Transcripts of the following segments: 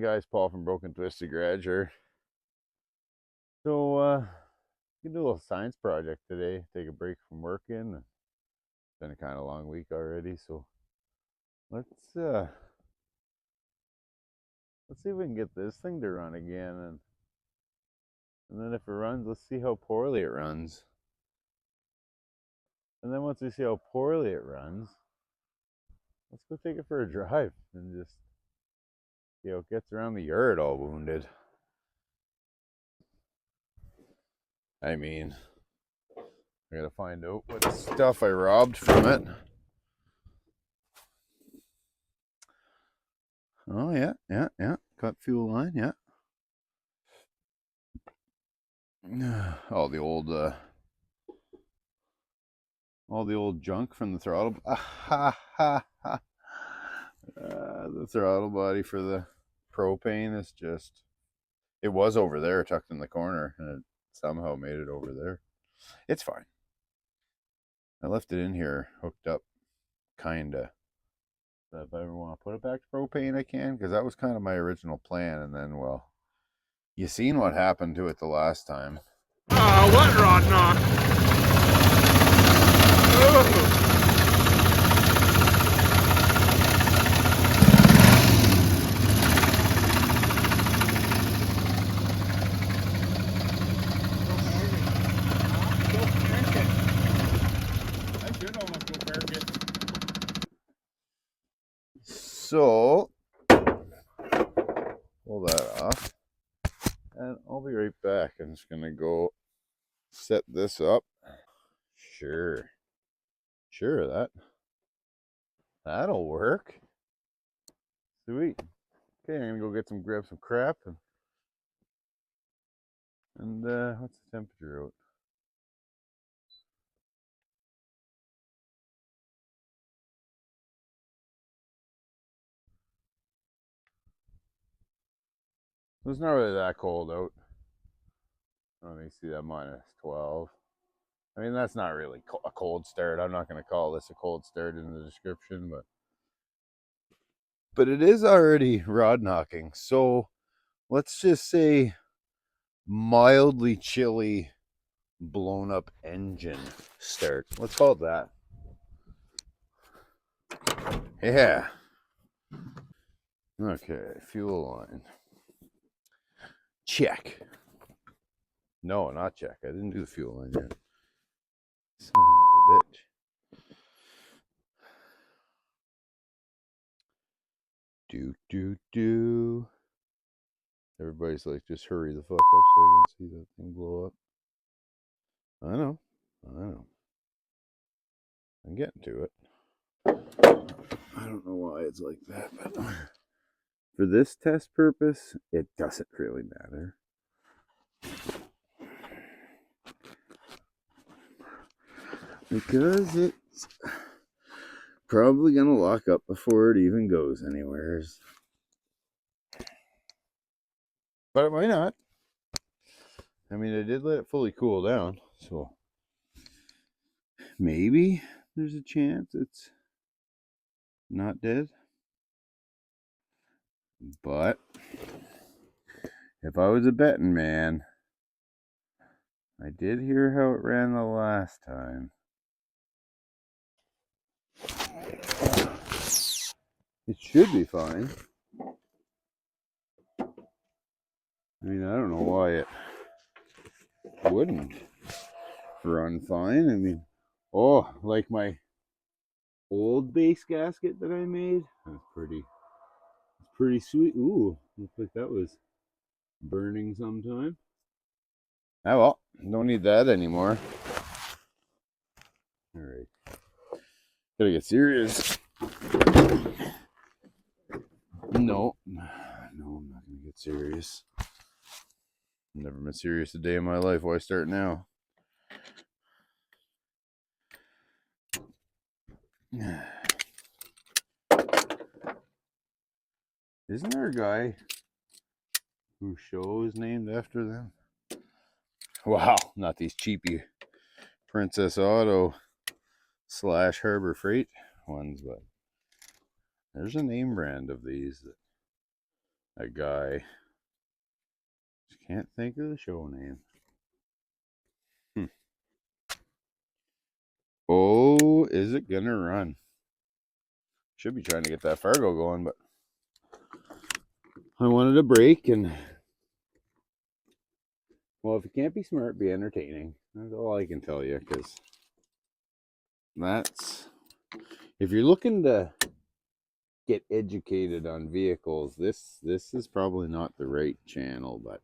guys, Paul from Broken Twisted Garage here. So, we can do a little science project today. Take a break from working. It's been a kind of long week already, so let's let's see if we can get this thing to run again, and then if it runs, let's see how poorly it runs. And then once we see how poorly it runs, let's go take it for a drive and just see how it gets around the yard all wounded. I mean, I gotta find out what stuff I robbed from it. Oh yeah. Cut fuel line, yeah. All the old junk from the throttle. The throttle body for the propane is just. It was over there, tucked in the corner, and it somehow made it over there. It's fine. I left it in here, hooked up, kinda. But if I ever want to put it back to propane, I can, because that was kind of my original plan. And then, well, you seen what happened to it the last time. What rod knock? Oh. So, pull that off, and I'll be right back. I'm just gonna go set this up. Sure, that'll work. Sweet. Okay, I'm gonna go grab some crap, and what's the temperature out? It's not really that cold out. Let me see that -12. I mean, that's not really a cold start. I'm not going to call this a cold start in the description, but it is already rod knocking. So let's just say mildly chilly, blown up engine start. Let's call it that. Yeah. Okay, fuel line. Check. No, not check. I didn't do the fuel line yet. Son of a bitch. Do. Everybody's like, just hurry the fuck up so I can see that thing blow up. I know. I'm getting to it. I don't know why it's like that, but for this test purpose, it doesn't really matter. Because it's probably gonna lock up before it even goes anywhere. But it might not. I mean, I did let it fully cool down, so maybe there's a chance it's not dead. But if I was a betting man, I did hear how it ran the last time. It should be fine. I mean, I don't know why it wouldn't run fine. I mean, like my old base gasket that I made. That's pretty sweet. Ooh, looks like that was burning sometime. Oh well, don't need that anymore. All right, gotta get serious. No, I'm not gonna get serious. Never been serious a day in my life. Why start now? Isn't there a guy whose show is named after them? Wow, not these cheapy Princess Auto / Harbor Freight ones, but there's a name brand of these that a guy. Just can't think of the show name. Oh, is it gonna run? Should be trying to get that Fargo going, but I wanted a break, and well, if it can't be smart, be entertaining. That's all I can tell you, because that's, if you're looking to get educated on vehicles, this is probably not the right channel. But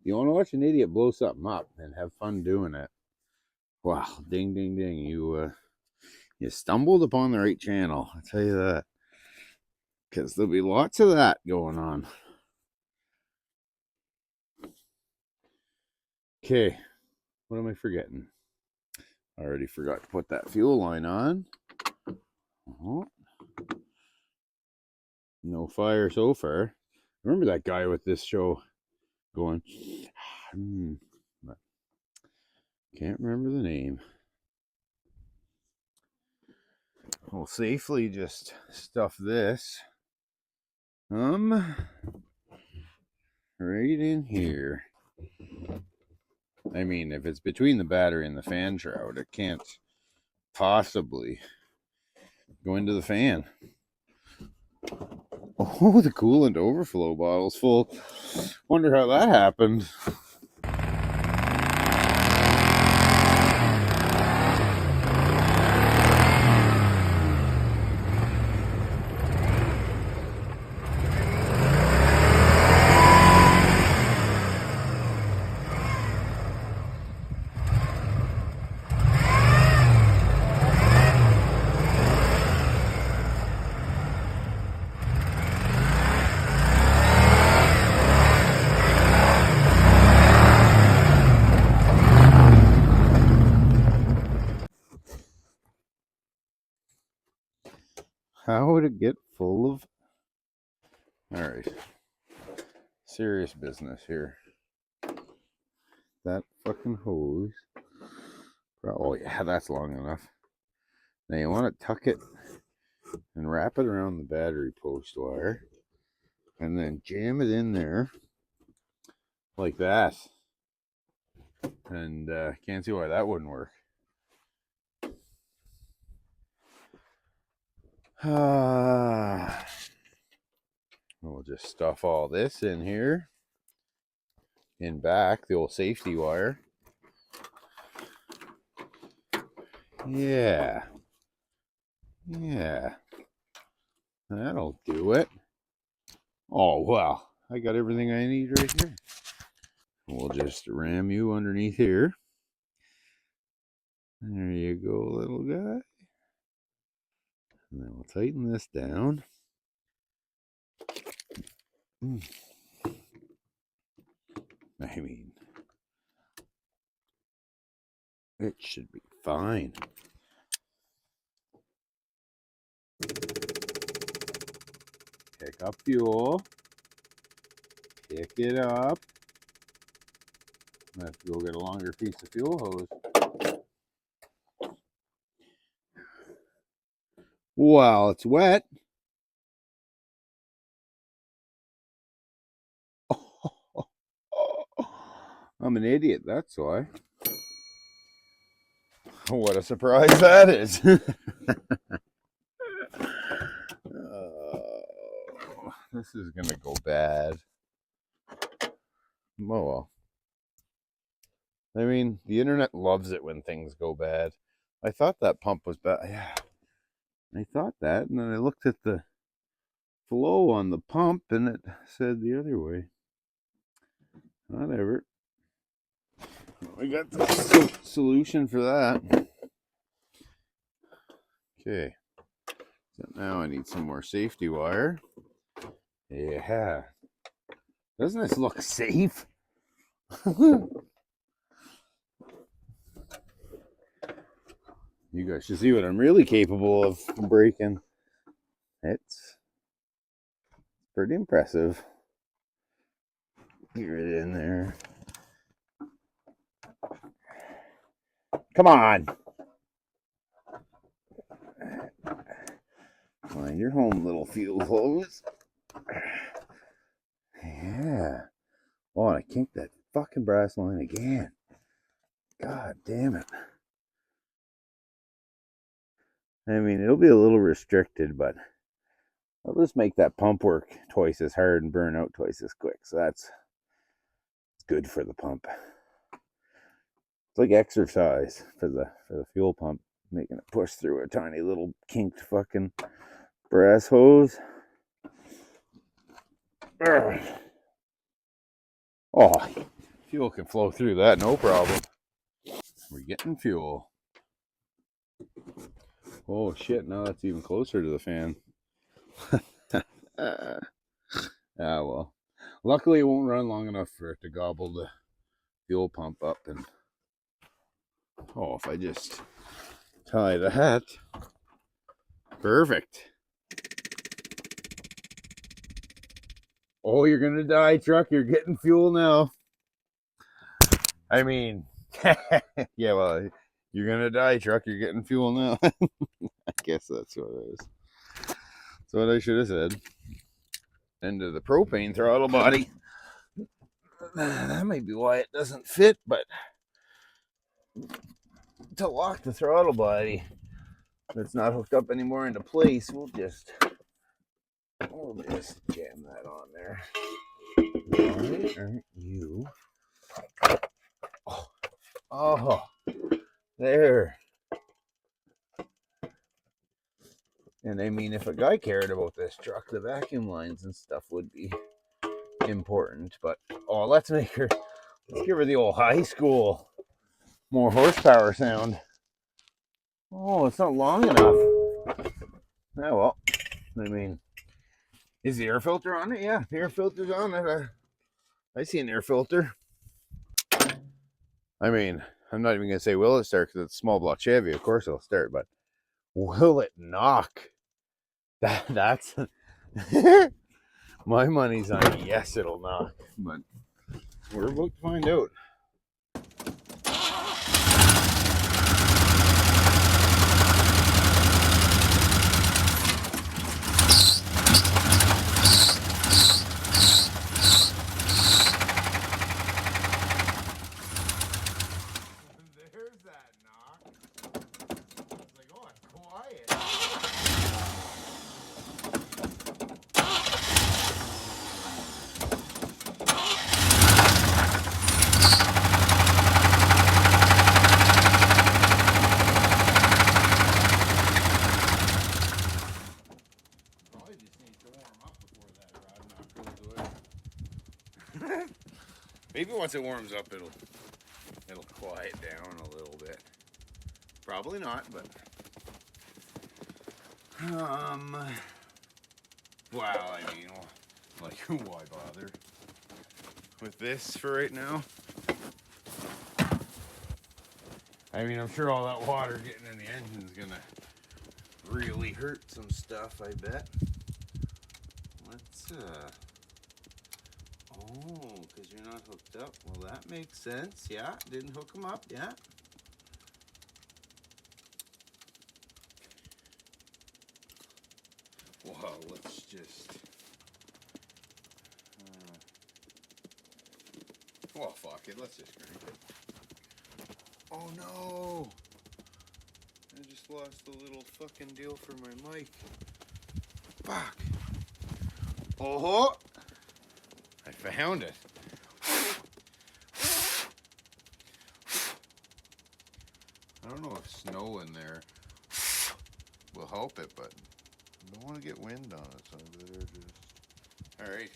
you want to watch an idiot blow something up and have fun doing it, wow, ding ding ding, you stumbled upon the right channel, I'll tell you that, because there'll be lots of that going on. Okay, what am I forgetting? I already forgot to put that fuel line on. No fire so far. Remember that guy with this show going, but can't remember the name. We'll safely just stuff this right in here. I mean, if it's between the battery and the fan shroud, it can't possibly go into the fan. Oh, the coolant overflow bottle's full. Wonder how that happened. How would it get full of... All right. Serious business here. That fucking hose. Oh, yeah, that's long enough. Now you want to tuck it and wrap it around the battery post wire. And then jam it in there. Like that. And can't see why that wouldn't work. We'll just stuff all this in here. In back, the old safety wire. Yeah. Yeah. That'll do it. Oh, wow. I got everything I need right here. We'll just ram you underneath here. There you go, little guy. And then we'll tighten this down. I mean, it should be fine. Pick up fuel. Pick it up. I have to go get a longer piece of fuel hose. Well, it's wet. I'm an idiot, that's why. What a surprise that is. This is gonna go bad. Oh well. I mean, the internet loves it when things go bad. I thought that pump was bad. Yeah, I thought that, and then I looked at the flow on the pump, and it said the other way. Whatever. We got the solution for that. Okay. So now I need some more safety wire. Yeah. Doesn't this look safe? You guys should see what I'm really capable of breaking. It's pretty impressive. Get it in there. Come on. Find your home, little fuel hose. Yeah. Oh, and I kinked that fucking brass line again. God damn it. I mean, it'll be a little restricted, but I'll just make that pump work twice as hard and burn out twice as quick. So that's good for the pump. It's like exercise for the fuel pump, making it push through a tiny little kinked fucking brass hose. Oh, fuel can flow through that, no problem. We're getting fuel. Oh shit, now that's even closer to the fan. Well. Luckily it won't run long enough for it to gobble the fuel pump up. And oh, if I just tie that. Perfect. Oh, you're gonna die, truck. You're getting fuel now. I mean, yeah, well, you're gonna die, truck. You're getting fuel now. I guess that's what it is. That's what I should have said. Into the propane throttle body. That might be why it doesn't fit, but to lock the throttle body that's not hooked up anymore into place, we'll just jam that on there. Why aren't you? Oh, there. And I mean, if a guy cared about this truck, the vacuum lines and stuff would be important. But oh, let's give her the old high school, more horsepower sound. Oh, it's not long enough. Oh well, I mean, is the air filter on it? Yeah, the air filter's on it. I see an air filter. I mean, I'm not even gonna say will it start because it's a small block Chevy. Of course it'll start, but will it knock? That's my money's on yes, it'll knock. But we're about to find out. There's that knock. It's like, oh, it's quiet. Probably just needs to warm up before that rod knock goes away. Maybe once it warms up, it'll quiet down a little bit. Probably not, but wow, I mean, like, why bother with this for right now? I mean, I'm sure all that water getting in the engine's gonna really hurt some stuff, I bet. Let's oh, because you're not hooked up. Well, that makes sense. Yeah, didn't hook them up. Yeah. Well, let's just... well, fuck it. Let's just crank it. Oh, no. I just lost the little fucking deal for my mic. Fuck. Oh, I found it. I don't know if snow in there will help it, but I don't want to get wind on it, so I better just... Alright.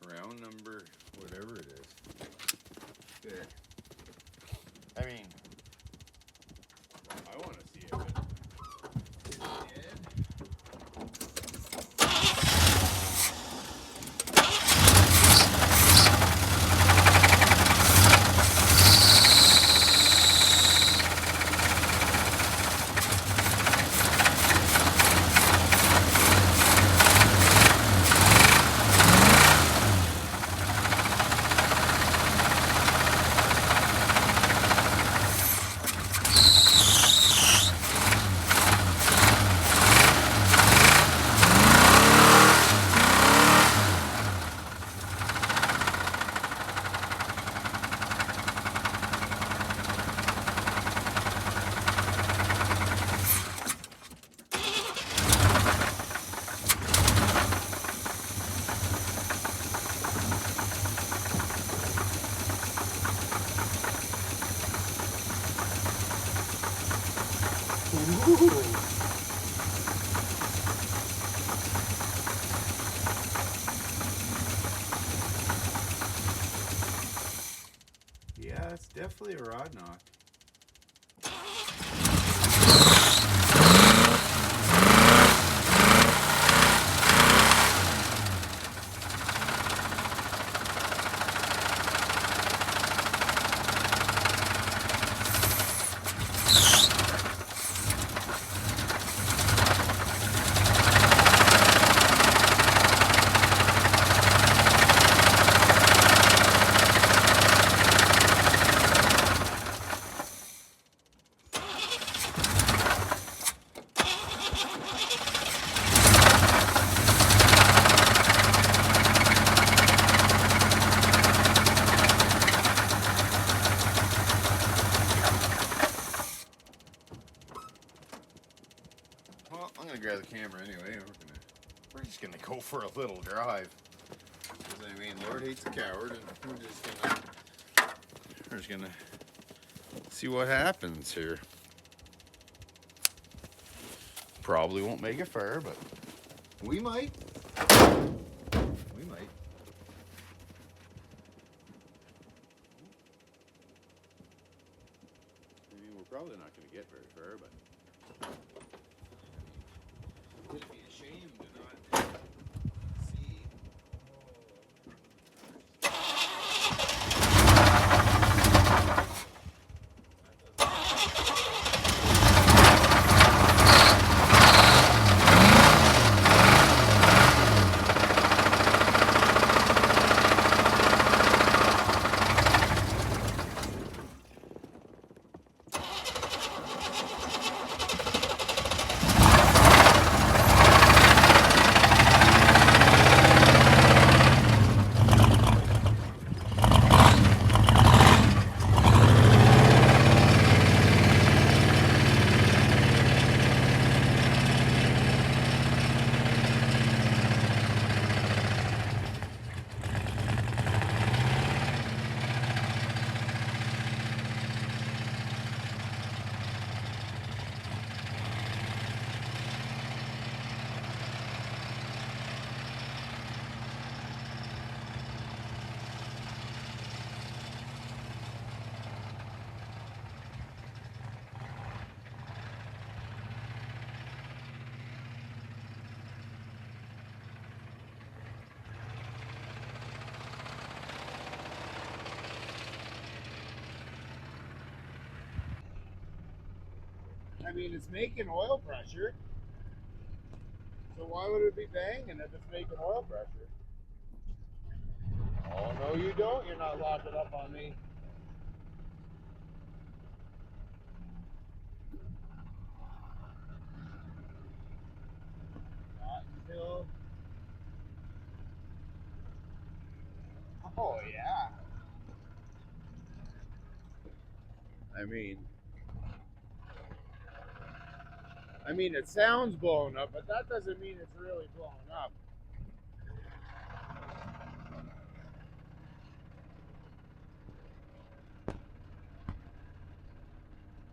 Round number, whatever it is. There. I mean, I want to see if it... Yeah, it's definitely a rod knock. Well, I'm gonna grab the camera anyway. We're just gonna go for a little drive. 'Cause, I mean, Lord hates a coward, and we're just gonna see what happens here. Probably won't make it far, but we might. We might. I mean, we're probably not gonna get very far, but. It'd be a shame to not see. I mean, it's making oil pressure. So why would it be banging if it's making oil pressure? Oh, no, you don't. You're not locking up on me. Not until... Oh, yeah. I mean, it sounds blown up, but that doesn't mean it's really blown up.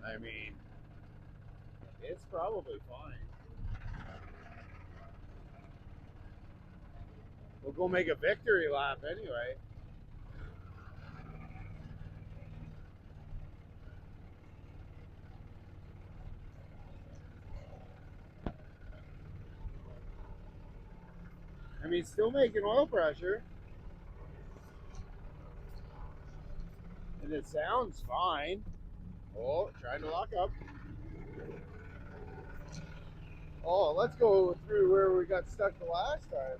I mean, it's probably fine. We'll go make a victory lap anyway. I mean, still making oil pressure. And it sounds fine. Oh, trying to lock up. Oh, let's go through where we got stuck the last time.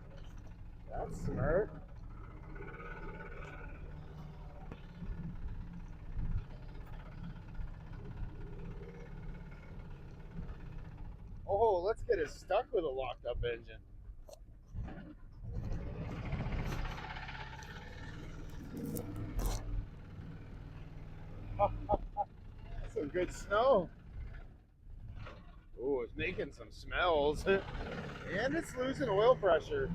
That's smart. Oh, let's get it stuck with a locked up engine. That's some good snow. Oh, it's making some smells. And it's losing oil pressure.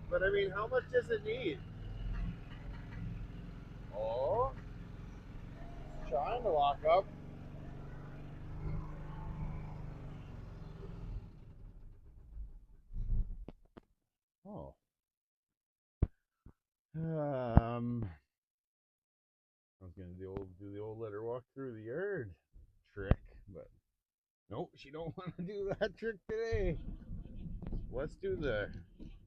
But I mean, how much does it need? Oh, trying to lock up. Oh. I was gonna do the old let her walk through the yard trick, but nope, she don't want to do that trick today. Let's do the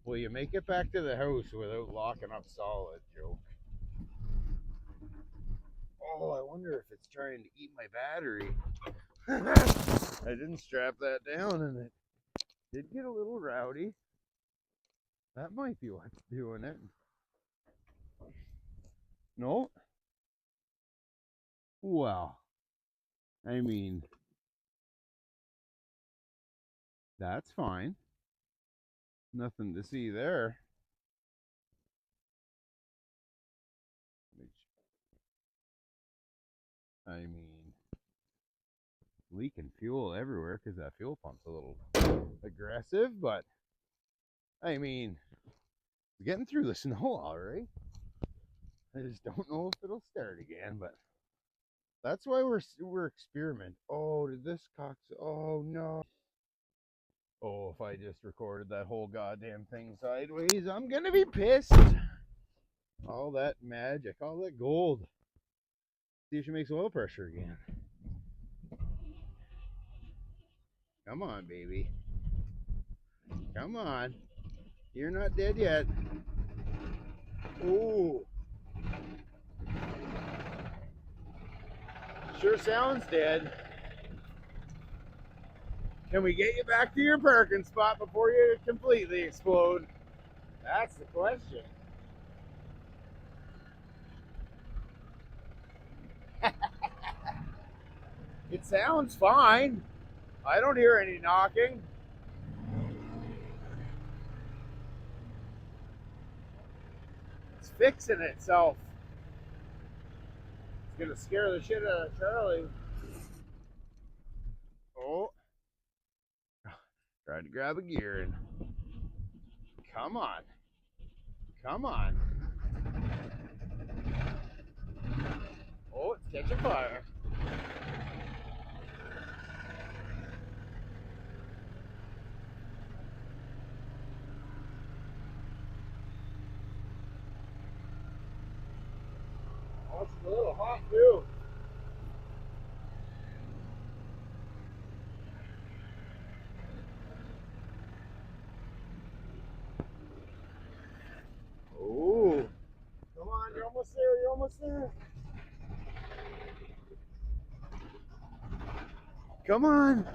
will you make it back to the house without locking up solid joke. Oh, I wonder if it's trying to eat my battery. I didn't strap that down and it did get a little rowdy. That might be what's doing it. No? Well, I mean, that's fine. Nothing to see there. I mean, leaking fuel everywhere because that fuel pump's a little aggressive, but I mean, we're getting through the snow all right. I just don't know if it'll start again, but that's why we're experimenting. Oh, did this cox? Oh no. Oh, if I just recorded that whole goddamn thing sideways, I'm gonna be pissed. All that magic, all that gold. See if she makes oil pressure again. Come on, baby. Come on. You're not dead yet. Ooh. Sure sounds dead. Can we get you back to your parking spot before you completely explode? That's the question. It sounds fine. I don't hear any knocking. It's fixing itself. It's gonna scare the shit out of Charlie. Oh. Tried to grab a gear and come on. Come on. Oh, it's catching fire. Oh, it's a little hot too. Oh. Come on, you're almost there, you're almost there. Come on.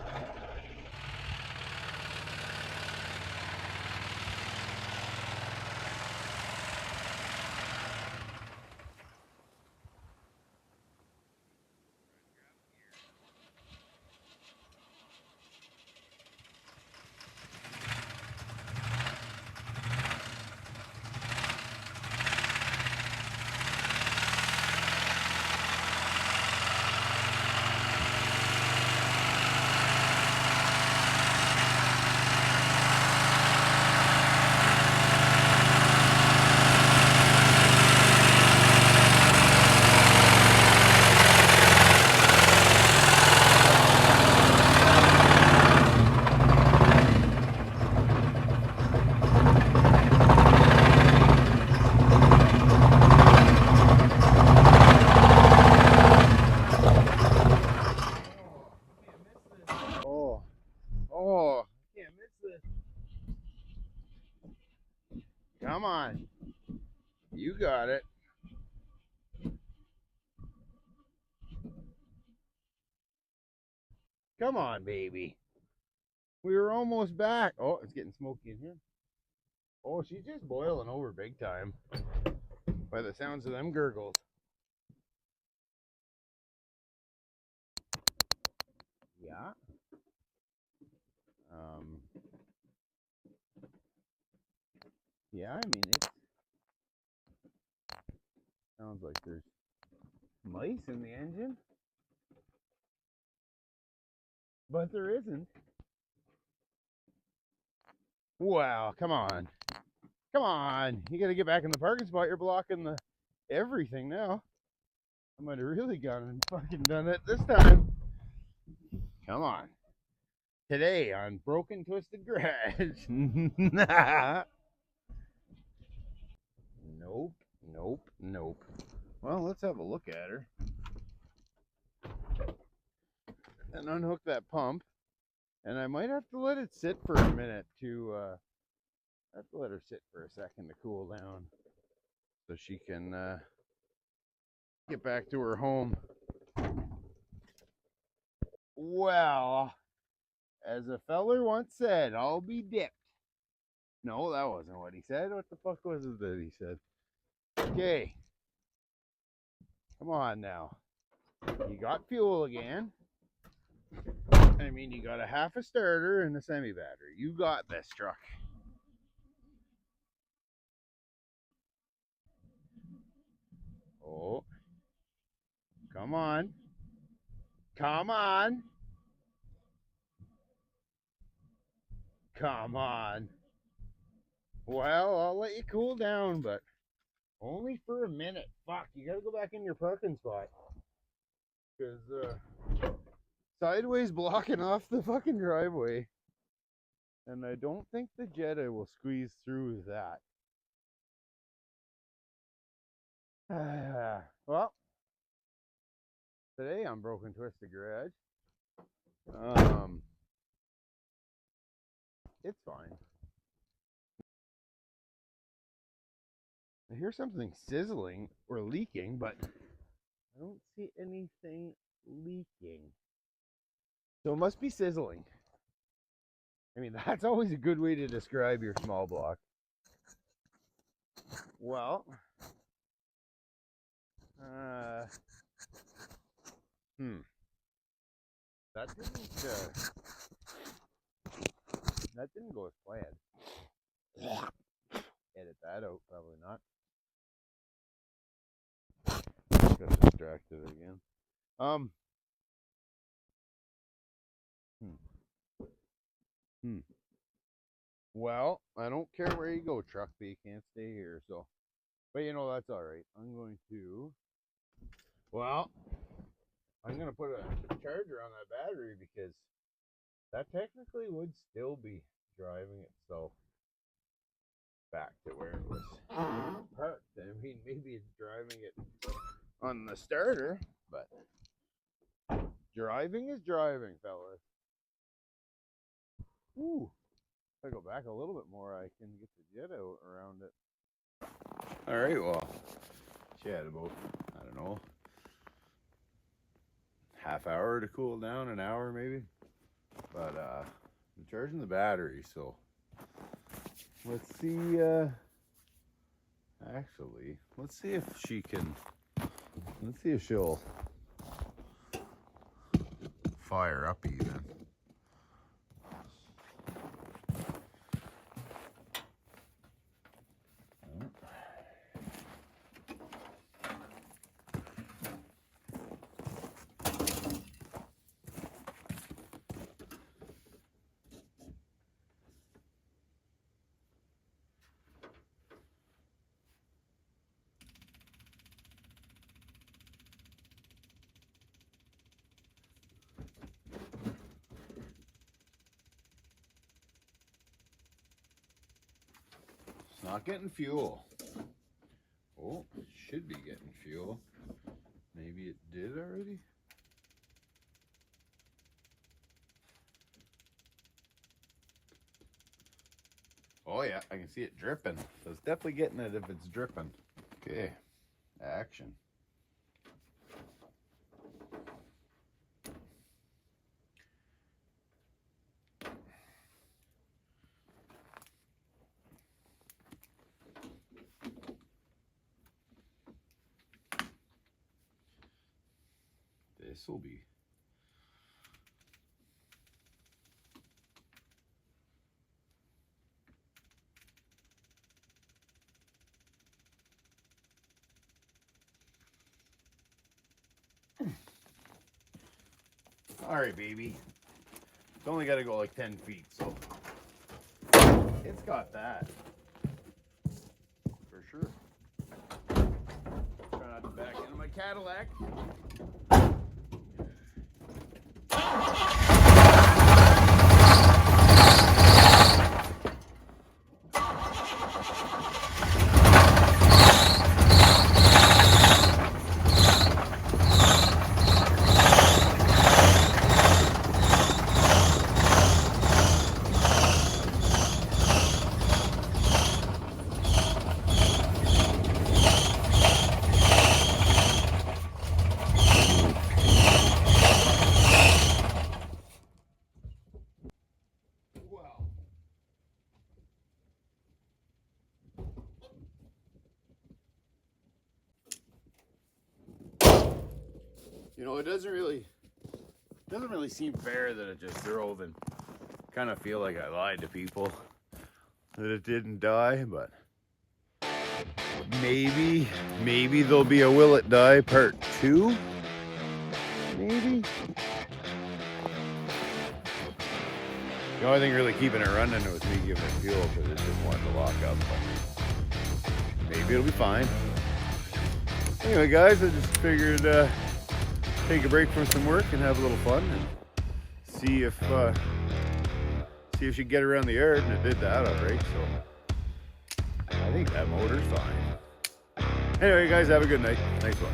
Oh. Oh. Can't miss this. Come on. You got it. Come on, baby. We were almost back. Oh, it's getting smoky in here. Oh, she's just boiling over big time. By the sounds of them gurgles. Yeah. Yeah, I mean, it sounds like there's mice in the engine. But there isn't. Wow, come on. Come on. You gotta get back in the parking spot. You're blocking the everything now. I might have really gone and fucking done it this time. Come on. Today on Broken Twisted Garage. Nope. Well, let's have a look at her. And unhook that pump. And I might have to let it sit for a minute to, I have to let her sit for a second to cool down. So she can get back to her home. Well, as a feller once said, I'll be dipped. No, that wasn't what he said. What the fuck was it that he said? Okay. Come on now. You got fuel again. I mean, you got a half a starter and a semi battery. You got this truck. Oh. Come on. Come on. Come on. Well, I'll let you cool down, but only for a minute. Fuck, you gotta go back in your parking spot. Because, Sideway's blocking off the fucking driveway. And I don't think the Jetta will squeeze through that. Well, today on Broken Twisted Garage, it's fine. I hear something sizzling or leaking, but I don't see anything leaking. So it must be sizzling. I mean, that's always a good way to describe your small block. Well, that didn't go as planned. Edit that out, probably not. Got distracted again. Well, I don't care where you go, truck, but you can't stay here, so. But you know, that's alright. I'm going to, well, I'm going to put a charger on that battery because that technically would still be driving itself back to where it was parked. I mean, maybe it's driving it on the starter, but driving is driving, fellas. Ooh. If I go back a little bit more, I can get the Jetta around it. Alright, well, she had about, I don't know, half hour to cool down, an hour maybe. But I'm charging the battery, so let's see, actually, let's see if she can, let's see if she'll fire up even. Not getting fuel. Oh, should be getting fuel. Maybe it did already. Oh yeah, I can see it dripping. So it's definitely getting it if it's dripping. Okay, action. This will be. All right, baby. It's only got to go like 10 feet, so it's got that for sure. Try not to back into my Cadillac. You know, it doesn't really seem fair that it just drove, and kind of feel like I lied to people that it didn't die, but maybe there'll be a Will It Die part 2? Maybe? The only thing really keeping it running was me giving it fuel because it just wanted to lock up, but maybe it'll be fine. Anyway guys, I just figured take a break from some work and have a little fun and see if you could get around the yard, and it did that alright, so I think that motor's fine. Anyway guys, have a good night. Thanks a lot.